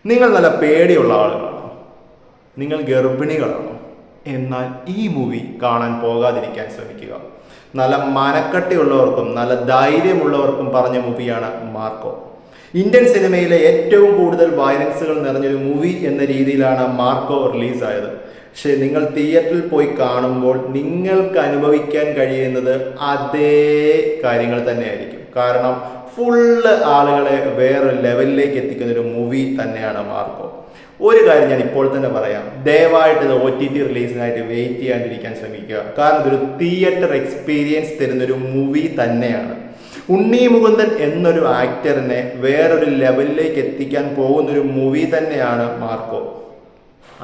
നിങ്ങൾ നല്ല പേടിയുള്ള ആളുകളാണോ? നിങ്ങൾ ഗർഭിണികളാണോ? എന്നാൽ ഈ മൂവി കാണാൻ പോകാതിരിക്കാൻ ശ്രമിക്കുക. നല്ല മനക്കട്ടിയുള്ളവർക്കും നല്ല ധൈര്യമുള്ളവർക്കും പറഞ്ഞ മൂവിയാണ് മാർക്കോ. ഇന്ത്യൻ സിനിമയിലെ ഏറ്റവും കൂടുതൽ വയലൻസുകൾ നിറഞ്ഞൊരു മൂവി എന്ന രീതിയിലാണ് മാർക്കോ റിലീസായത്. പക്ഷെ നിങ്ങൾ തിയേറ്ററിൽ പോയി കാണുമ്പോൾ നിങ്ങൾക്ക് അനുഭവിക്കാൻ കഴിയുന്നത് അതേ കാര്യങ്ങൾ തന്നെയായിരിക്കും. കാരണം ഫുള്ള് ആളുകളെ വേറെ ലെവലിലേക്ക് എത്തിക്കുന്ന ഒരു മൂവി തന്നെയാണ് മാർക്കോ. ഒരു കാര്യം ഞാൻ ഇപ്പോൾ തന്നെ പറയാം, ദയവായിട്ട് ഇത് OTT റിലീസിനായിട്ട് വെയിറ്റ് ചെയ്യാണ്ടിരിക്കാൻ ശ്രമിക്കുക. കാരണം ഇതൊരു തിയേറ്റർ എക്സ്പീരിയൻസ് തരുന്നൊരു മൂവി തന്നെയാണ്. ഉണ്ണി മുകുന്ദൻ എന്നൊരു ആക്ടറിനെ വേറൊരു ലെവലിലേക്ക് എത്തിക്കാൻ പോകുന്നൊരു മൂവി തന്നെയാണ് മാർക്കോ.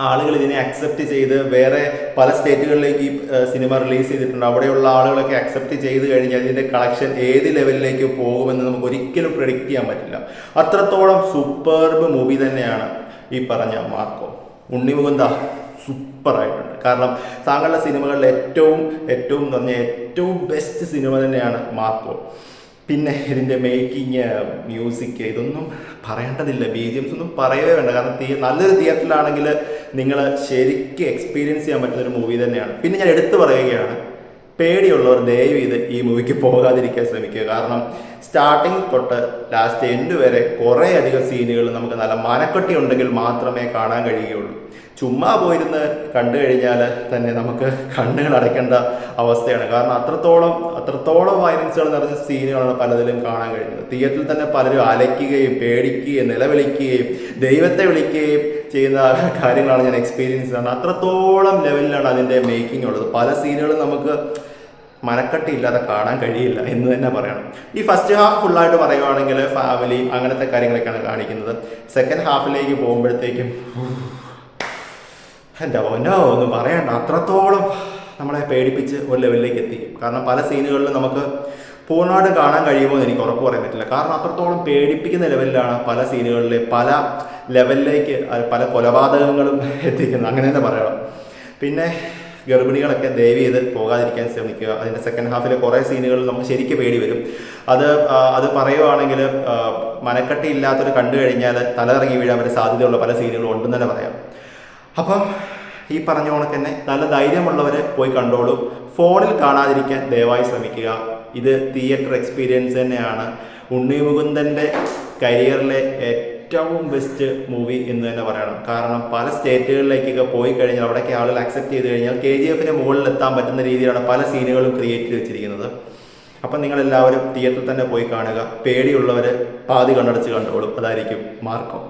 ആളുകൾ ഇതിനെ അക്സെപ്റ്റ് ചെയ്ത് വേറെ പല സ്റ്റേറ്റുകളിലേക്ക് ഈ സിനിമ റിലീസ് ചെയ്തിട്ടുണ്ട്. അവിടെയുള്ള ആളുകളൊക്കെ അക്സെപ്റ്റ് ചെയ്ത് കഴിഞ്ഞാൽ ഇതിൻ്റെ കളക്ഷൻ ഏത് ലെവലിലേക്ക് പോകുമെന്ന് നമുക്ക് ഒരിക്കലും പ്രെഡിക്റ്റ് ചെയ്യാൻ പറ്റില്ല. അത്രത്തോളം സൂപ്പർബ് മൂവി തന്നെയാണ് ഈ പറഞ്ഞ മാർക്കോ. ഉണ്ണി മുകുന്ദ സൂപ്പറായിട്ടുണ്ട്. കാരണം താങ്കളുടെ സിനിമകളിൽ ഏറ്റവും എന്ന് പറഞ്ഞാൽ ഏറ്റവും ബെസ്റ്റ് സിനിമ തന്നെയാണ് മാർക്കോ. പിന്നെ ഇതിൻ്റെ മേക്കിങ്, മ്യൂസിക്, ഇതൊന്നും പറയേണ്ടതില്ല. BGMs ഒന്നും പറയവേ വേണ്ട. കാരണം നല്ലൊരു തിയേറ്ററിലാണെങ്കിൽ നിങ്ങൾ ശരിക്കും എക്സ്പീരിയൻസ് ചെയ്യാൻ പറ്റുന്നൊരു മൂവി തന്നെയാണ്. പിന്നെ ഞാൻ എടുത്തു പറയുകയാണ്, പേടിയുള്ളവർ ദയവ് ഇത് ഈ മൂവിക്ക് പോകാതിരിക്കാൻ ശ്രമിക്കുക. കാരണം സ്റ്റാർട്ടിങ് തൊട്ട് ലാസ്റ്റ് എൻഡ് വരെ കുറേ അധികം സീനുകൾ നമുക്ക് നല്ല മനക്കെട്ടി ഉണ്ടെങ്കിൽ മാത്രമേ കാണാൻ കഴിയുകയുള്ളൂ. ചുമ്മാ പോയിരുന്ന് കണ്ടു കഴിഞ്ഞാൽ തന്നെ നമുക്ക് കണ്ണുകൾ അടയ്ക്കേണ്ട അവസ്ഥയാണ്. കാരണം അത്രത്തോളം വയലൻസുകൾ നിറഞ്ഞ സീനുകളാണ് പലതിലും കാണാൻ കഴിയുന്നത്. തിയേറ്ററിൽ തന്നെ പലരും അലയ്ക്കുകയും പേടിക്കുകയും നിലവിളിക്കുകയും ദൈവത്തെ വിളിക്കുകയും ചെയ്യുന്ന കാര്യങ്ങളാണ് ഞാൻ എക്സ്പീരിയൻസ് ചെയ്യുന്നത്. അത്രത്തോളം ലെവലിലാണ് അതിൻ്റെ മേക്കിംഗ് ഉള്ളത്. പല സീനുകളും നമുക്ക് മനക്കെട്ടി ഇല്ലാതെ കാണാൻ കഴിയില്ല എന്ന് തന്നെ പറയണം. ഈ ഫസ്റ്റ് ഹാഫ് ഫുള്ളായിട്ട് പറയുവാണെങ്കിൽ ഫാമിലി അങ്ങനത്തെ കാര്യങ്ങളൊക്കെയാണ് കാണിക്കുന്നത്. സെക്കൻഡ് ഹാഫിലേക്ക് പോകുമ്പോഴത്തേക്കും എൻ്റെ പൊന്നോ ഒന്നും പറയണ്ട, അത്രത്തോളം നമ്മളെ പേടിപ്പിച്ച് ഒരു ലെവലിലേക്ക് എത്തിക്കും. കാരണം പല സീനുകളിലും നമുക്ക് പൂർണ്ണമായിട്ട് കാണാൻ കഴിയുമോ എന്ന് എനിക്ക് ഉറപ്പ് പറയാൻ പറ്റില്ല. കാരണം അത്രത്തോളം പേടിപ്പിക്കുന്ന ലെവലിലാണ് പല സീനുകളിൽ പല ലെവലിലേക്ക് പല കൊലപാതകങ്ങളും എത്തിക്കുന്നത്, അങ്ങനെ തന്നെ പറയണം. പിന്നെ ഗർഭിണികളൊക്കെ ദയവ് ചെയ്ത് പോകാതിരിക്കാൻ ശ്രമിക്കുക. അതിൻ്റെ സെക്കൻഡ് ഹാഫിലെ കുറേ സീനുകളിൽ നമുക്ക് ശരിക്കും പേടി വരും. അത് പറയുവാണെങ്കിൽ മനക്കെട്ടി ഇല്ലാത്തൊരു കണ്ടു കഴിഞ്ഞാൽ തലയിറങ്ങി വീഴാൻ വരെ സാധ്യതയുള്ള പല സീനുകളും ഉണ്ടെന്ന് തന്നെ പറയാം. അപ്പം ഈ പറഞ്ഞ കണക്ക് തന്നെ നല്ല ധൈര്യമുള്ളവരെ പോയി കണ്ടോളൂ. ഫോണിൽ കാണാതിരിക്കാൻ ദയവായി ശ്രമിക്കുക. ഇത് തിയേറ്റർ എക്സ്പീരിയൻസ് തന്നെയാണ്. ഉണ്ണി മുകുന്ദൻ്റെ കരിയറിലെ ഏറ്റവും ബെസ്റ്റ് മൂവി എന്ന് തന്നെ പറയണം. കാരണം പല സ്റ്റേറ്റുകളിലേക്കൊക്കെ പോയി കഴിഞ്ഞാൽ അവിടേക്ക് ആളുകൾ അക്സെപ്റ്റ് ചെയ്ത് കഴിഞ്ഞാൽ KGF മുകളിൽ എത്താൻ പറ്റുന്ന രീതിയിലാണ് പല സീനുകളും ക്രിയേറ്റ് ചെയ്ത് വെച്ചിരിക്കുന്നത്. അപ്പം നിങ്ങളെല്ലാവരും തിയേറ്ററിൽ തന്നെ പോയി കാണുക. പേടിയുള്ളവർ പാതി കണ്ണടച്ച് കണ്ടോളും. അതായിരിക്കും മാർക്കോ.